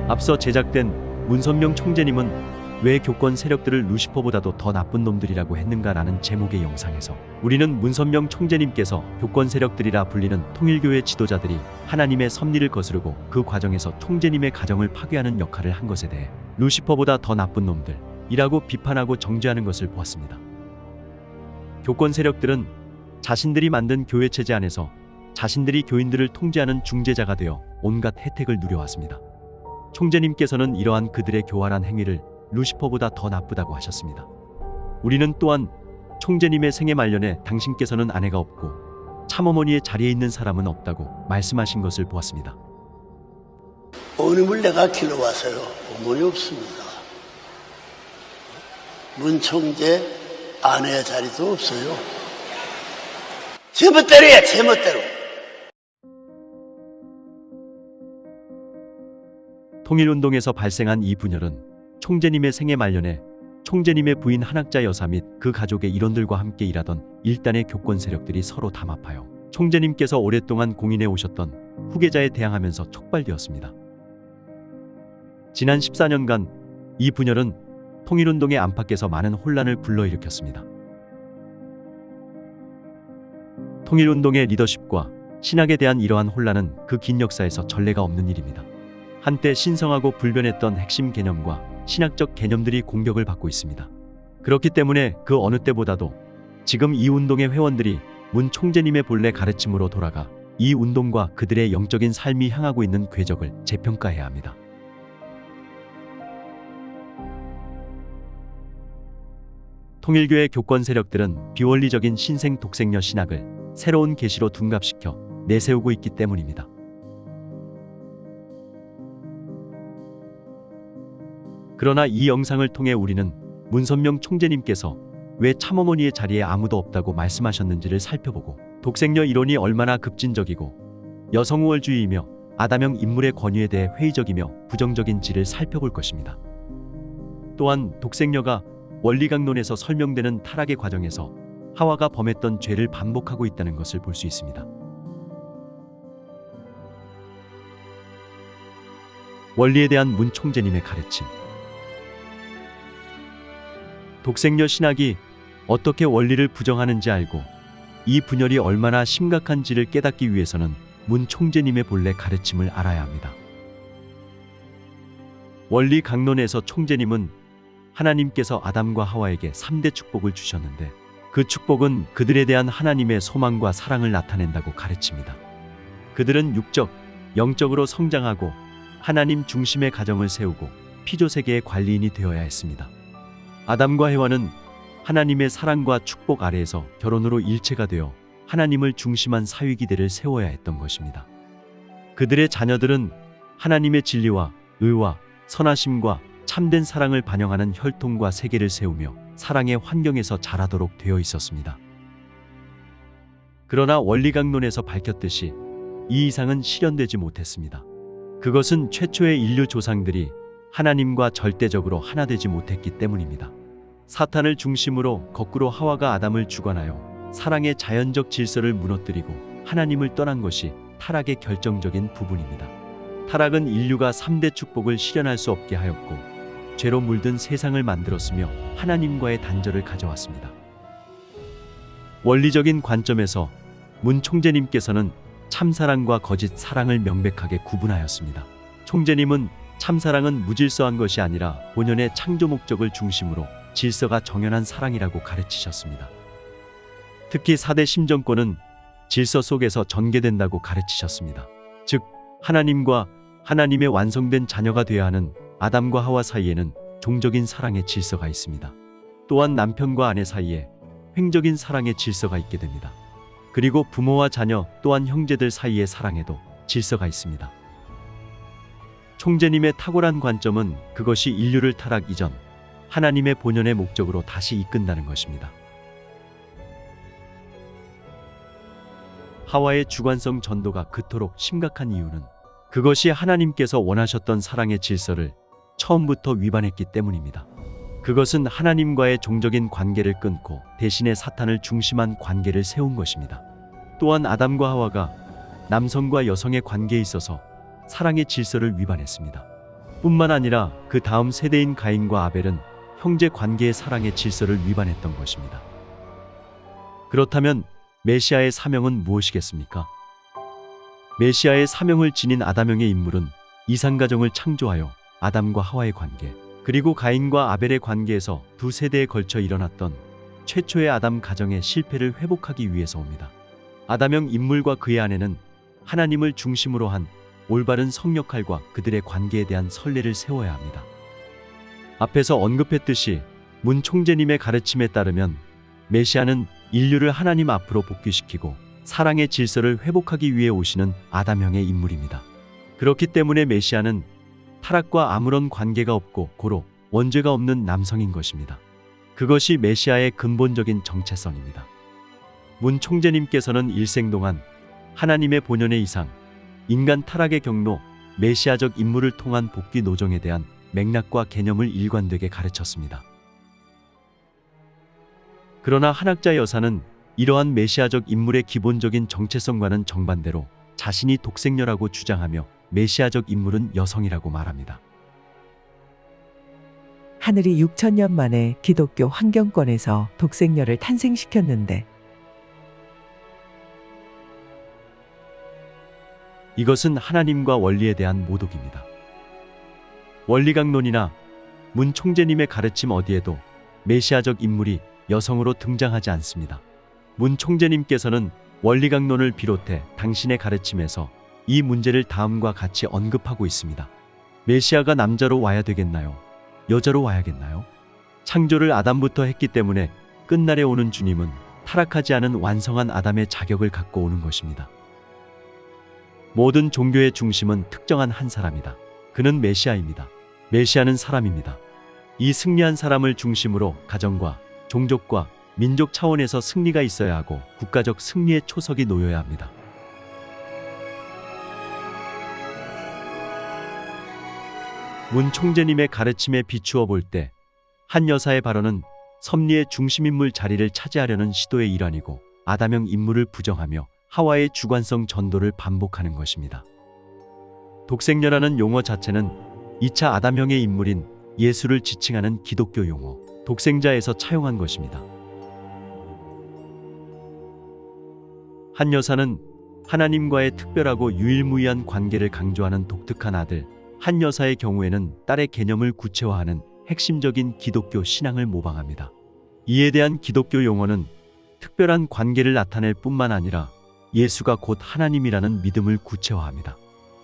앞서 제작된 문선명 총재님은 왜 교권 세력들을 루시퍼보다도 더 나쁜 놈들이라고 했는가라는 제목의 영상에서 우리는 문선명 총재님께서 교권 세력들이라 불리는 통일교회 지도자들이 하나님의 섭리를 거스르고 그 과정에서 총재님의 가정을 파괴하는 역할을 한 것에 대해 루시퍼보다 더 나쁜 놈들이라고 비판하고 정죄하는 것을 보았습니다. 교권 세력들은 자신들이 만든 교회 체제 안에서 자신들이 교인들을 통제하는 중재자가 되어 온갖 혜택을 누려왔습니다. 총재님께서는 이러한 그들의 교활한 행위를 루시퍼보다 더 나쁘다고 하셨습니다. 우리는 또한 총재님의 생애 말년에 당신께서는 아내가 없고 참어머니의 자리에 있는 사람은 없다고 말씀하신 것을 보았습니다. 어머님을 내가 길러와서요. 어머니 없습니다. 문 총재 아내의 자리도 없어요. 제멋대로야, 제멋대로. 통일운동에서 발생한 이 분열은 총재님의 생애 말년에 총재님의 부인 한학자 여사 및 그 가족의 일원들과 함께 일하던 일단의 교권 세력들이 서로 담합하여 총재님께서 오랫동안 공인해 오셨던 후계자에 대항하면서 촉발되었습니다. 지난 14년간 이 분열은 통일운동의 안팎에서 많은 혼란을 불러일으켰습니다. 통일운동의 리더십과 신학에 대한 이러한 혼란은 그 긴 역사에서 전례가 없는 일입니다. 한때 신성하고 불변했던 핵심 개념과 신학적 개념들이 공격을 받고 있습니다. 그렇기 때문에 그 어느 때보다도 지금 이 운동의 회원들이 문 총재님의 본래 가르침으로 돌아가 이 운동과 그들의 영적인 삶이 향하고 있는 궤적을 재평가해야 합니다. 통일교의 교권 세력들은 비원리적인 신생 독생녀 신학을 새로운 계시로 둔갑시켜 내세우고 있기 때문입니다. 그러나 이 영상을 통해 우리는 문선명 총재님께서 왜 참어머니의 자리에 아무도 없다고 말씀하셨는지를 살펴보고 독생녀 이론이 얼마나 급진적이고 여성우월주의이며 아담형 인물의 권위에 대해 회의적이며 부정적인지를 살펴볼 것입니다. 또한 독생녀가 원리강론에서 설명되는 타락의 과정에서 하와가 범했던 죄를 반복하고 있다는 것을 볼 수 있습니다. 원리에 대한 문 총재님의 가르침. 독생녀 신학이 어떻게 원리를 부정하는지 알고 이 분열이 얼마나 심각한지를 깨닫기 위해서는 문 총재님의 본래 가르침을 알아야 합니다. 원리 강론에서 총재님은 하나님께서 아담과 하와에게 3대 축복을 주셨는데 그 축복은 그들에 대한 하나님의 소망과 사랑을 나타낸다고 가르칩니다. 그들은 육적, 영적으로 성장하고 하나님 중심의 가정을 세우고 피조세계의 관리인이 되어야 했습니다. 아담과 해와는 하나님의 사랑과 축복 아래에서 결혼으로 일체가 되어 하나님을 중심한 사위기대를 세워야 했던 것입니다. 그들의 자녀들은 하나님의 진리와 의와 선하심과 참된 사랑을 반영하는 혈통과 세계를 세우며 사랑의 환경에서 자라도록 되어 있었습니다. 그러나 원리강론에서 밝혔듯이 이 이상은 실현되지 못했습니다. 그것은 최초의 인류 조상들이 하나님과 절대적으로 하나 되지 못했기 때문입니다. 사탄을 중심으로 거꾸로 하와가 아담을 주관하여 사랑의 자연적 질서를 무너뜨리고 하나님을 떠난 것이 타락의 결정적인 부분입니다. 타락은 인류가 3대 축복을 실현할 수 없게 하였고 죄로 물든 세상을 만들었으며 하나님과의 단절을 가져왔습니다. 원리적인 관점에서 문 총재님께서는 참사랑과 거짓 사랑을 명백하게 구분하였습니다. 총재님은 참사랑은 무질서한 것이 아니라 본연의 창조 목적을 중심으로 질서가 정연한 사랑이라고 가르치셨습니다. 특히 4대 심정권은 질서 속에서 전개된다고 가르치셨습니다. 즉, 하나님과 하나님의 완성된 자녀가 되어야 하는 아담과 하와 사이에는 종적인 사랑의 질서가 있습니다. 또한 남편과 아내 사이에 횡적인 사랑의 질서가 있게 됩니다. 그리고 부모와 자녀 또한 형제들 사이의 사랑에도 질서가 있습니다. 총재님의 탁월한 관점은 그것이 인류를 타락 이전 하나님의 본연의 목적으로 다시 이끈다는 것입니다. 하와의 주관성 전도가 그토록 심각한 이유는 그것이 하나님께서 원하셨던 사랑의 질서를 처음부터 위반했기 때문입니다. 그것은 하나님과의 종적인 관계를 끊고 대신에 사탄을 중심한 관계를 세운 것입니다. 또한 아담과 하와가 남성과 여성의 관계에 있어서 사랑의 질서를 위반했습니다. 뿐만 아니라 그 다음 세대인 가인과 아벨은 형제 관계의 사랑의 질서를 위반했던 것입니다. 그렇다면 메시아의 사명은 무엇이겠습니까? 메시아의 사명을 지닌 아담형의 인물은 이상가정을 창조하여 아담과 하와의 관계, 그리고 가인과 아벨의 관계에서 두 세대에 걸쳐 일어났던 최초의 아담 가정의 실패를 회복하기 위해서 옵니다. 아담형 인물과 그의 아내는 하나님을 중심으로 한 올바른 성역할과 그들의 관계에 대한 선례를 세워야 합니다. 앞에서 언급했듯이 문 총재님의 가르침에 따르면 메시아는 인류를 하나님 앞으로 복귀시키고 사랑의 질서를 회복하기 위해 오시는 아담형의 인물입니다. 그렇기 때문에 메시아는 타락과 아무런 관계가 없고 고로 원죄가 없는 남성인 것입니다. 그것이 메시아의 근본적인 정체성입니다. 문 총재님께서는 일생 동안 하나님의 본연의 이상, 인간 타락의 경로, 메시아적 인물을 통한 복귀 노정에 대한 맥락과 개념을 일관되게 가르쳤습니다. 그러나 한학자 여사는 이러한 메시아적 인물의 기본적인 정체성과는 정반대로 자신이 독생녀라고 주장하며 메시아적 인물은 여성이라고 말합니다. 하늘이 6천년 만에 기독교 환경권에서 독생녀를 탄생시켰는데 이것은 하나님과 원리에 대한 모독입니다. 원리강론이나 문 총재님의 가르침 어디에도 메시아적 인물이 여성으로 등장하지 않습니다. 문 총재님께서는 원리강론을 비롯해 당신의 가르침에서 이 문제를 다음과 같이 언급하고 있습니다. 메시아가 남자로 와야 되겠나요? 여자로 와야겠나요? 창조를 아담부터 했기 때문에 끝날에 오는 주님은 타락하지 않은 완성한 아담의 자격을 갖고 오는 것입니다. 모든 종교의 중심은 특정한 한 사람이다. 그는 메시아입니다. 메시아는 사람입니다. 이 승리한 사람을 중심으로 가정과 종족과 민족 차원에서 승리가 있어야 하고 국가적 승리의 초석이 놓여야 합니다. 문 총재님의 가르침에 비추어 볼 때 한 여사의 발언은 섭리의 중심인물 자리를 차지하려는 시도의 일환이고 아담형 인물을 부정하며 하와의 주관성 전도를 반복하는 것입니다. 독생녀라는 용어 자체는 2차 아담형의 인물인 예수를 지칭하는 기독교 용어, 독생자에서 차용한 것입니다. 한 여사는 하나님과의 특별하고 유일무이한 관계를 강조하는 독특한 아들, 한 여사의 경우에는 딸의 개념을 구체화하는 핵심적인 기독교 신앙을 모방합니다. 이에 대한 기독교 용어는 특별한 관계를 나타낼 뿐만 아니라 예수가 곧 하나님이라는 믿음을 구체화합니다.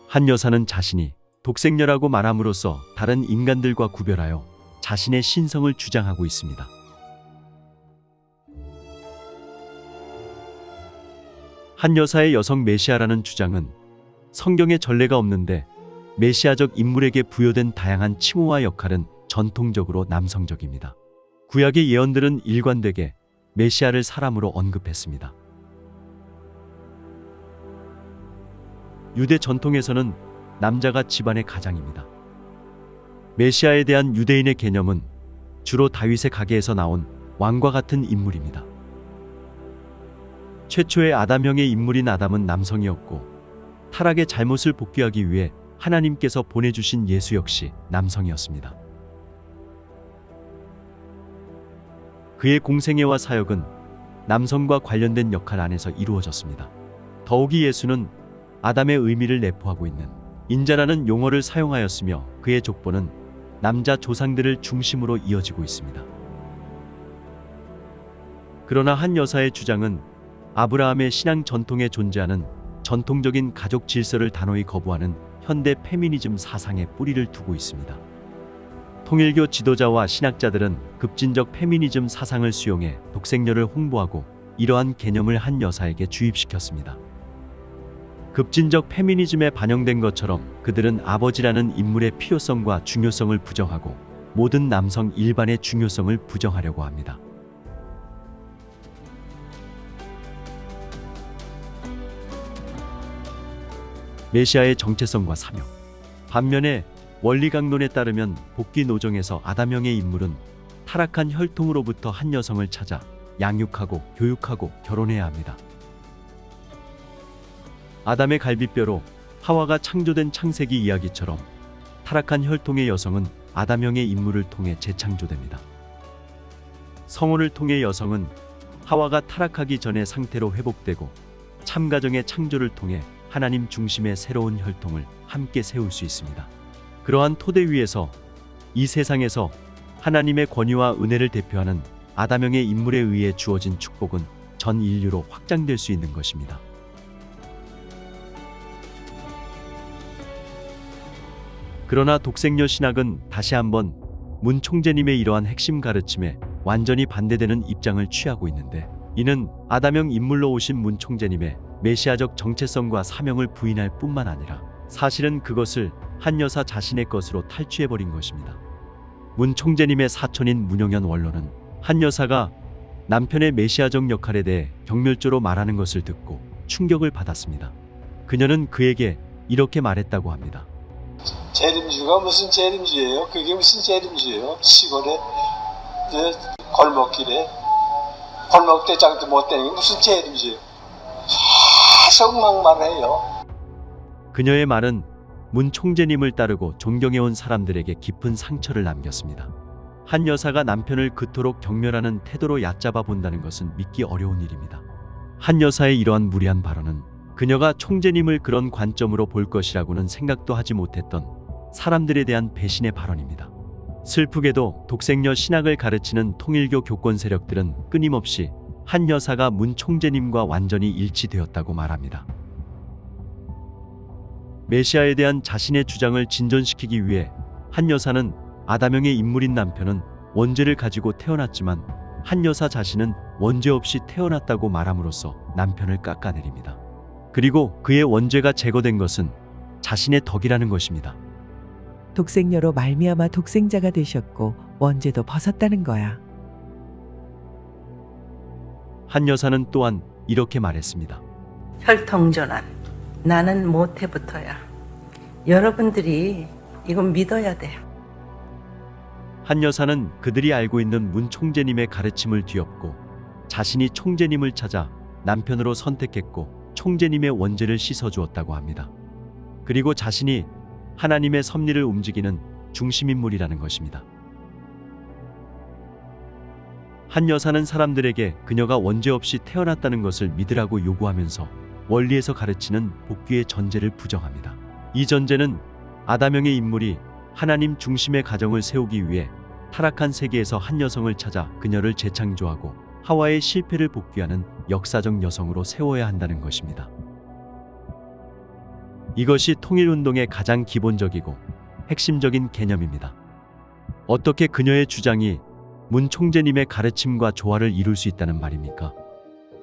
한 여사는 자신이 독생녀라고 말함으로써 다른 인간들과 구별하여 자신의 신성을 주장하고 있습니다. 한 여사의 여성 메시아라는 주장은 성경에 전례가 없는데 메시아적 인물에게 부여된 다양한 칭호와 역할은 전통적으로 남성적입니다. 구약의 예언들은 일관되게 메시아를 사람으로 언급했습니다. 유대 전통에서는 남자가 집안의 가장입니다. 메시아에 대한 유대인의 개념은 주로 다윗의 가계에서 나온 왕과 같은 인물입니다. 최초의 아담형의 인물인 아담은 남성이었고 타락의 잘못을 복귀하기 위해 하나님께서 보내주신 예수 역시 남성이었습니다. 그의 공생애와 사역은 남성과 관련된 역할 안에서 이루어졌습니다. 더욱이 예수는 아담의 의미를 내포하고 있는 인자라는 용어를 사용하였으며 그의 족보는 남자 조상들을 중심으로 이어지고 있습니다. 그러나 한 여사의 주장은 아브라함의 신앙 전통에 존재하는 전통적인 가족 질서를 단호히 거부하는 현대 페미니즘 사상에 뿌리를 두고 있습니다. 통일교 지도자와 신학자들은 급진적 페미니즘 사상을 수용해 독생녀를 홍보하고 이러한 개념을 한 여사에게 주입시켰습니다. 급진적 페미니즘에 반영된 것처럼 그들은 아버지라는 인물의 필요성과 중요성을 부정하고 모든 남성 일반의 중요성을 부정하려고 합니다. 메시아의 정체성과 사명. 반면에 원리강론에 따르면 복귀 노정에서 아담형의 인물은 타락한 혈통으로부터 한 여성을 찾아 양육하고 교육하고 결혼해야 합니다. 아담의 갈비뼈로 하와가 창조된 창세기 이야기처럼 타락한 혈통의 여성은 아담형의 인물을 통해 재창조됩니다. 성혼을 통해 여성은 하와가 타락하기 전의 상태로 회복되고 참가정의 창조를 통해 하나님 중심의 새로운 혈통을 함께 세울 수 있습니다. 그러한 토대 위에서 이 세상에서 하나님의 권위와 은혜를 대표하는 아담형의 인물에 의해 주어진 축복은 전 인류로 확장될 수 있는 것입니다. 그러나 독생녀 신학은 다시 한번 문 총재님의 이러한 핵심 가르침에 완전히 반대되는 입장을 취하고 있는데, 이는 아담형 인물로 오신 문 총재님의 메시아적 정체성과 사명을 부인할 뿐만 아니라 사실은 그것을 한 여사 자신의 것으로 탈취해버린 것입니다. 문 총재님의 사촌인 문영현 원로는 한 여사가 남편의 메시아적 역할에 대해 경멸조로 말하는 것을 듣고 충격을 받았습니다. 그녀는 그에게 이렇게 말했다고 합니다. 재림주가 무슨 재림주예요? 그게 무슨 재림주예요? 시골에 골목길에 골목대장도 못 되는 게 무슨 재림주예요? 계속 막말해요. 그녀의 말은 문 총재님을 따르고 존경해온 사람들에게 깊은 상처를 남겼습니다. 한 여사가 남편을 그토록 경멸하는 태도로 얕잡아 본다는 것은 믿기 어려운 일입니다. 한 여사의 이러한 무리한 발언은 그녀가 총재님을 그런 관점으로 볼 것이라고는 생각도 하지 못했던 사람들에 대한 배신의 발언입니다. 슬프게도 독생녀 신학을 가르치는 통일교 교권 세력들은 끊임없이 한 여사가 문 총재님과 완전히 일치되었다고 말합니다. 메시아에 대한 자신의 주장을 진전시키기 위해 한 여사는 아담형의 인물인 남편은 원죄를 가지고 태어났지만 한 여사 자신은 원죄 없이 태어났다고 말함으로써 남편을 깎아내립니다. 그리고 그의 원죄가 제거된 것은 자신의 덕이라는 것입니다. 독생녀로 말미암아 독생자가 되셨고 원죄도 벗었다는 거야. 한 여사는 또한 이렇게 말했습니다. 혈통전환, 나는 모태부터야. 여러분들이 이건 믿어야 돼요. 한 여사는 그들이 알고 있는 문 총재님의 가르침을 뒤엎고 자신이 총재님을 찾아 남편으로 선택했고 총재님의 원죄를 씻어주었다고 합니다. 그리고 자신이 하나님의 섭리를 움직이는 중심인물이라는 것입니다. 한 여사는 사람들에게 그녀가 원죄 없이 태어났다는 것을 믿으라고 요구하면서 원리에서 가르치는 복귀의 전제를 부정합니다. 이 전제는 아담형의 인물이 하나님 중심의 가정을 세우기 위해 타락한 세계에서 한 여성을 찾아 그녀를 재창조하고 하와의 실패를 복귀하는 역사적 여성으로 세워야 한다는 것입니다. 이것이 통일운동의 가장 기본적이고 핵심적인 개념입니다. 어떻게 그녀의 주장이 문 총재님의 가르침과 조화를 이룰 수 있다는 말입니까?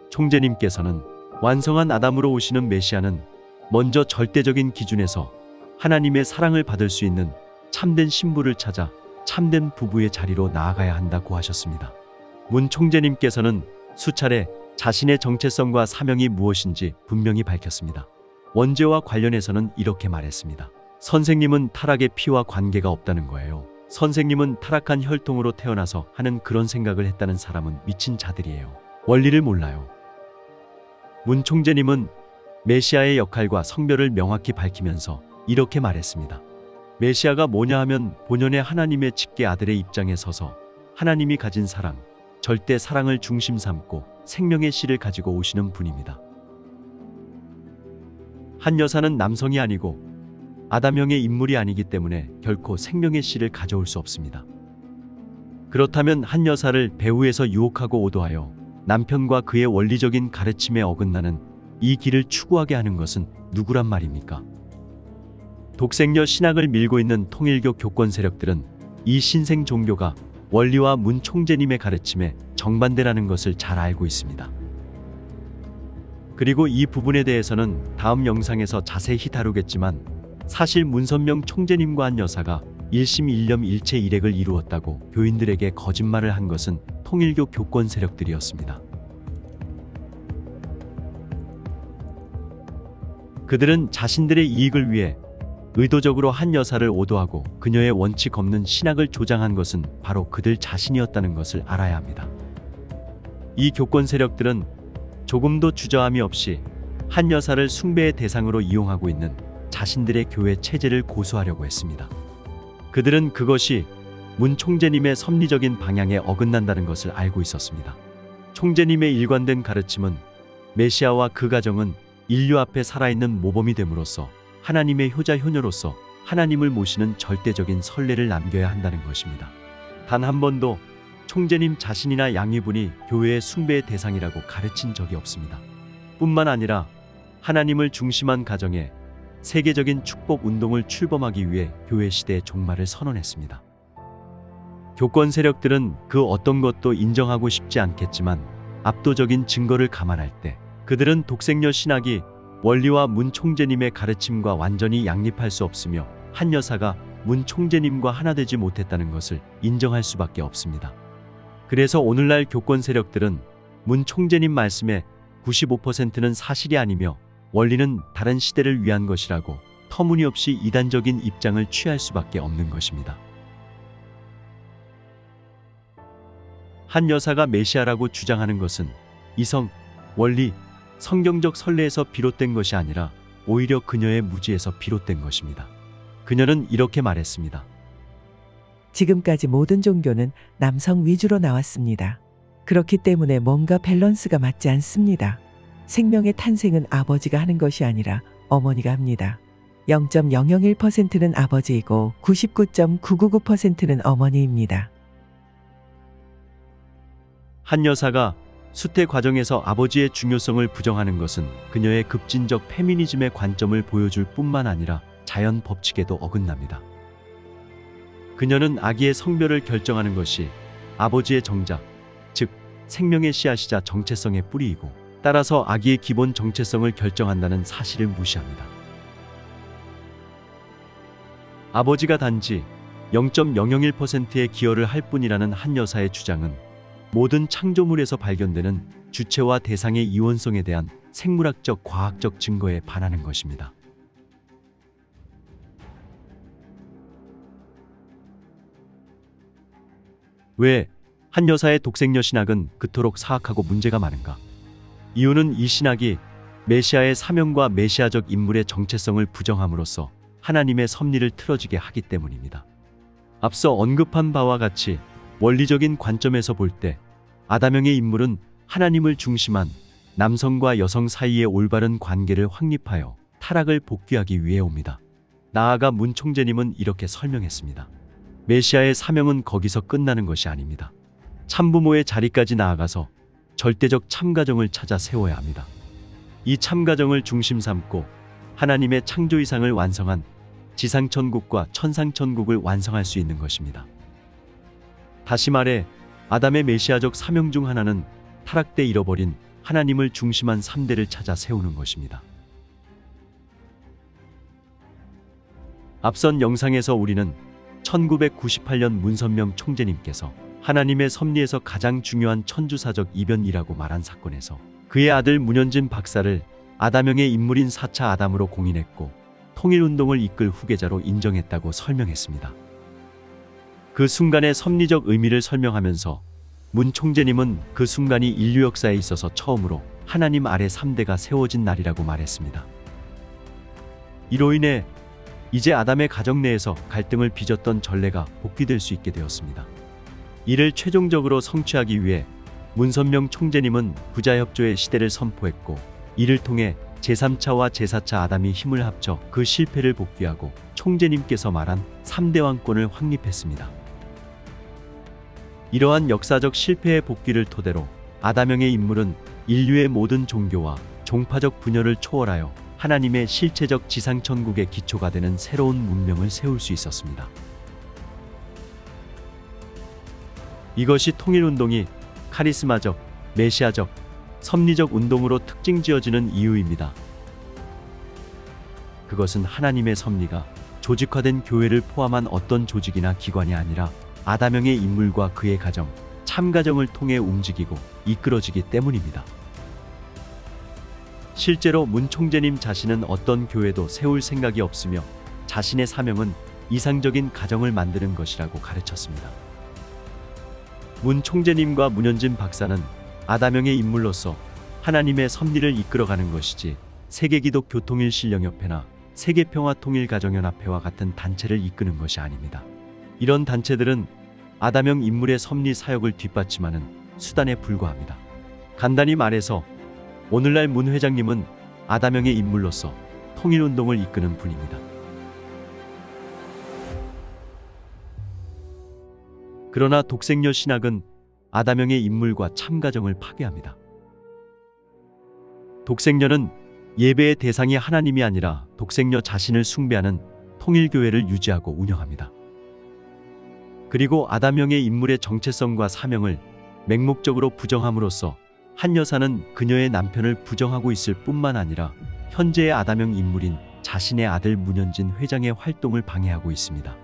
총재님께서는 완성한 아담으로 오시는 메시아는 먼저 절대적인 기준에서 하나님의 사랑을 받을 수 있는 참된 신부를 찾아 참된 부부의 자리로 나아가야 한다고 하셨습니다. 문 총재님께서는 수차례 자신의 정체성과 사명이 무엇인지 분명히 밝혔습니다. 원죄와 관련해서는 이렇게 말했습니다. 선생님은 타락의 피와 관계가 없다는 거예요. 선생님은 타락한 혈통으로 태어나서 하는 그런 생각을 했다는 사람은 미친 자들이에요. 원리를 몰라요. 문 총재님은 메시아의 역할과 성별을 명확히 밝히면서 이렇게 말했습니다. 메시아가 뭐냐 하면 본연의 하나님의 직계 아들의 입장에 서서 하나님이 가진 사랑, 절대 사랑을 중심 삼고 생명의 씨를 가지고 오시는 분입니다. 한 여사는 남성이 아니고 아담형의 인물이 아니기 때문에 결코 생명의 씨를 가져올 수 없습니다. 그렇다면 한 여사를 배후에서 유혹하고 오도하여 남편과 그의 원리적인 가르침에 어긋나는 이 길을 추구하게 하는 것은 누구란 말입니까? 독생녀 신학을 밀고 있는 통일교 교권 세력들은 이 신생 종교가 원리와 문 총재님의 가르침에 정반대라는 것을 잘 알고 있습니다. 그리고 이 부분에 대해서는 다음 영상에서 자세히 다루겠지만, 사실 문선명 총재님과 한 여사가 일심일념 일체일액을 이루었다고 교인들에게 거짓말을 한 것은 통일교 교권 세력들이었습니다. 그들은 자신들의 이익을 위해 의도적으로 한 여사를 오도하고 그녀의 원칙 없는 신학을 조장한 것은 바로 그들 자신이었다는 것을 알아야 합니다. 이 교권 세력들은 조금도 주저함이 없이 한 여사를 숭배의 대상으로 이용하고 있는 자신들의 교회 체제를 고수하려고 했습니다. 그들은 그것이 문 총재님의 섭리적인 방향에 어긋난다는 것을 알고 있었습니다. 총재님의 일관된 가르침은 메시아와 그 가정은 인류 앞에 살아있는 모범이 됨으로써 하나님의 효자 효녀로서 하나님을 모시는 절대적인 선례를 남겨야 한다는 것입니다. 단 한 번도 총재님 자신이나 양위분이 교회의 숭배의 대상이라고 가르친 적이 없습니다. 뿐만 아니라 하나님을 중심한 가정에 세계적인 축복 운동을 출범하기 위해 교회 시대의 종말을 선언했습니다. 교권 세력들은 그 어떤 것도 인정하고 싶지 않겠지만 압도적인 증거를 감안할 때 그들은 독생녀 신학이 원리와 문 총재님의 가르침과 완전히 양립할 수 없으며 한 여사가 문 총재님과 하나 되지 못했다는 것을 인정할 수밖에 없습니다. 그래서 오늘날 교권 세력들은 문 총재님 말씀의 95%는 사실이 아니며 원리는 다른 시대를 위한 것이라고 터무니없이 이단적인 입장을 취할 수밖에 없는 것입니다. 한 여사가 메시아라고 주장하는 것은 이성, 원리, 성경적 선례에서 비롯된 것이 아니라 오히려 그녀의 무지에서 비롯된 것입니다. 그녀는 이렇게 말했습니다. 지금까지 모든 종교는 남성 위주로 나왔습니다. 그렇기 때문에 뭔가 밸런스가 맞지 않습니다. 생명의 탄생은 아버지가 하는 것이 아니라 어머니가 합니다. 0.001%는 아버지이고 99.999%는 어머니입니다. 한 여사가 수태 과정에서 아버지의 중요성을 부정하는 것은 그녀의 급진적 페미니즘의 관점을 보여줄 뿐만 아니라 자연 법칙에도 어긋납니다. 그녀는 아기의 성별을 결정하는 것이 아버지의 정자, 즉 생명의 씨앗이자 정체성의 뿌리이고 따라서 아기의 기본 정체성을 결정한다는 사실을 무시합니다. 아버지가 단지 0.001%의 기여를 할 뿐이라는 한 여사의 주장은 모든 창조물에서 발견되는 주체와 대상의 이원성에 대한 생물학적 과학적 증거에 반하는 것입니다. 왜 한 여사의 독생녀 신학은 그토록 사악하고 문제가 많은가? 이유는 이 신학이 메시아의 사명과 메시아적 인물의 정체성을 부정함으로써 하나님의 섭리를 틀어지게 하기 때문입니다. 앞서 언급한 바와 같이 원리적인 관점에서 볼 때 아담형의 인물은 하나님을 중심한 남성과 여성 사이의 올바른 관계를 확립하여 타락을 복귀하기 위해 옵니다. 나아가 문 총재님은 이렇게 설명했습니다. 메시아의 사명은 거기서 끝나는 것이 아닙니다. 참부모의 자리까지 나아가서 절대적 참가정을 찾아 세워야 합니다. 이 참가정을 중심 삼고 하나님의 창조 이상을 완성한 지상천국과 천상천국을 완성할 수 있는 것입니다. 다시 말해 아담의 메시아적 사명 중 하나는 타락 때 잃어버린 하나님을 중심한 3대를 찾아 세우는 것입니다. 앞선 영상에서 우리는 1998년 문선명 총재님께서 하나님의 섭리에서 가장 중요한 천주사적 이변이라고 말한 사건에서 그의 아들 문현진 박사를 아담형의 인물인 4차 아담으로 공인했고 통일운동을 이끌 후계자로 인정했다고 설명했습니다. 그 순간의 섭리적 의미를 설명하면서 문 총재님은 그 순간이 인류 역사에 있어서 처음으로 하나님 아래 3대가 세워진 날이라고 말했습니다. 이로 인해 이제 아담의 가정 내에서 갈등을 빚었던 전례가 복귀될 수 있게 되었습니다. 이를 최종적으로 성취하기 위해 문선명 총재님은 부자협조의 시대를 선포했고 이를 통해 제3차와 제4차 아담이 힘을 합쳐 그 실패를 복귀하고 총재님께서 말한 3대 왕권을 확립했습니다. 이러한 역사적 실패의 복귀를 토대로 아담형의 인물은 인류의 모든 종교와 종파적 분열을 초월하여 하나님의 실체적 지상천국의 기초가 되는 새로운 문명을 세울 수 있었습니다. 이것이 통일운동이 카리스마적, 메시아적, 섭리적 운동으로 특징 지어지는 이유입니다. 그것은 하나님의 섭리가 조직화된 교회를 포함한 어떤 조직이나 기관이 아니라 아담형의 인물과 그의 가정, 참가정을 통해 움직이고 이끌어지기 때문입니다. 실제로 문 총재님 자신은 어떤 교회도 세울 생각이 없으며 자신의 사명은 이상적인 가정을 만드는 것이라고 가르쳤습니다. 문 총재님과 문현진 박사는 아담형의 인물로서 하나님의 섭리를 이끌어가는 것이지 세계기독교통일신령협회나 세계평화통일가정연합회와 같은 단체를 이끄는 것이 아닙니다. 이런 단체들은 아담형 인물의 섭리 사역을 뒷받침하는 수단에 불과합니다. 간단히 말해서 오늘날 문 회장님은 아담형의 인물로서 통일운동을 이끄는 분입니다. 그러나 독생녀 신학은 아담형의 인물과 참가정을 파괴합니다. 독생녀는 예배의 대상이 하나님이 아니라 독생녀 자신을 숭배하는 통일교회를 유지하고 운영합니다. 그리고 아담형의 인물의 정체성과 사명을 맹목적으로 부정함으로써 한 여사는 그녀의 남편을 부정하고 있을 뿐만 아니라 현재의 아담형 인물인 자신의 아들 문현진 회장의 활동을 방해하고 있습니다.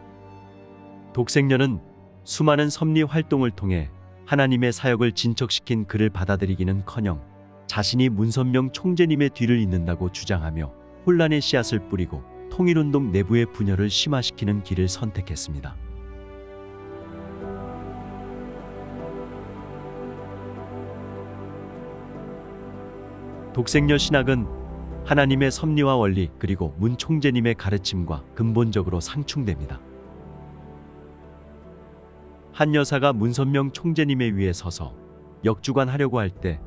독생녀는 수많은 섭리 활동을 통해 하나님의 사역을 진척시킨 그를 받아들이기는커녕 자신이 문선명 총재님의 뒤를 잇는다고 주장하며 혼란의 씨앗을 뿌리고 통일운동 내부의 분열을 심화시키는 길을 선택했습니다. 독생녀 신학은 하나님의 섭리와 원리 그리고 문 총재님의 가르침과 근본적으로 상충됩니다. 한 여사가 문선명 총재님의 위에 서서 역주관하려고 할 때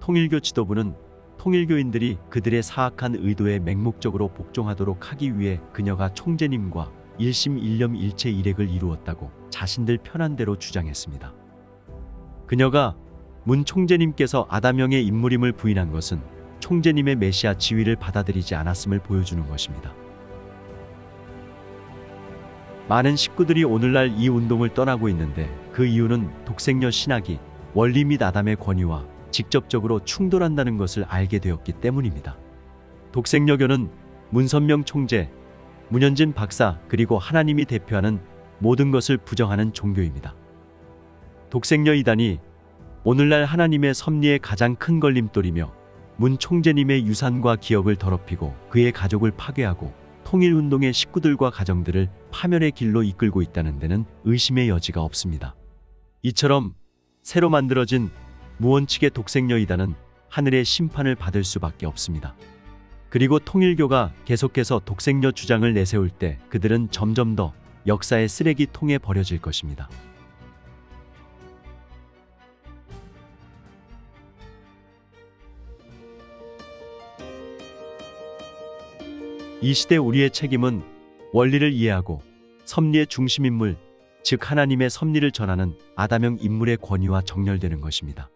통일교 지도부는 통일교인들이 그들의 사악한 의도에 맹목적으로 복종하도록 하기 위해 그녀가 총재님과 일심일념일체 일액을 이루었다고 자신들 편한대로 주장했습니다. 그녀가 문 총재님께서 아담형의 인물임을 부인한 것은 총재님의 메시아 지위를 받아들이지 않았음을 보여주는 것입니다. 많은 식구들이 오늘날 이 운동을 떠나고 있는데 그 이유는 독생녀 신학이 원리 및 아담의 권위와 직접적으로 충돌한다는 것을 알게 되었기 때문입니다. 독생녀교는 문선명 총재, 문현진 박사 그리고 하나님이 대표하는 모든 것을 부정하는 종교입니다. 독생녀 이단이 오늘날 하나님의 섭리의 가장 큰 걸림돌이며 문 총재님의 유산과 기억을 더럽히고 그의 가족을 파괴하고 통일운동의 식구들과 가정들을 파멸의 길로 이끌고 있다는 데는 의심의 여지가 없습니다. 이처럼 새로 만들어진 무원칙의 독생녀 이단은 하늘의 심판을 받을 수밖에 없습니다. 그리고 통일교가 계속해서 독생녀 주장을 내세울 때 그들은 점점 더 역사의 쓰레기통에 버려질 것입니다. 이 시대 우리의 책임은 원리를 이해하고 섭리의 중심인물, 즉 하나님의 섭리를 전하는 아담형 인물의 권위와 정렬되는 것입니다.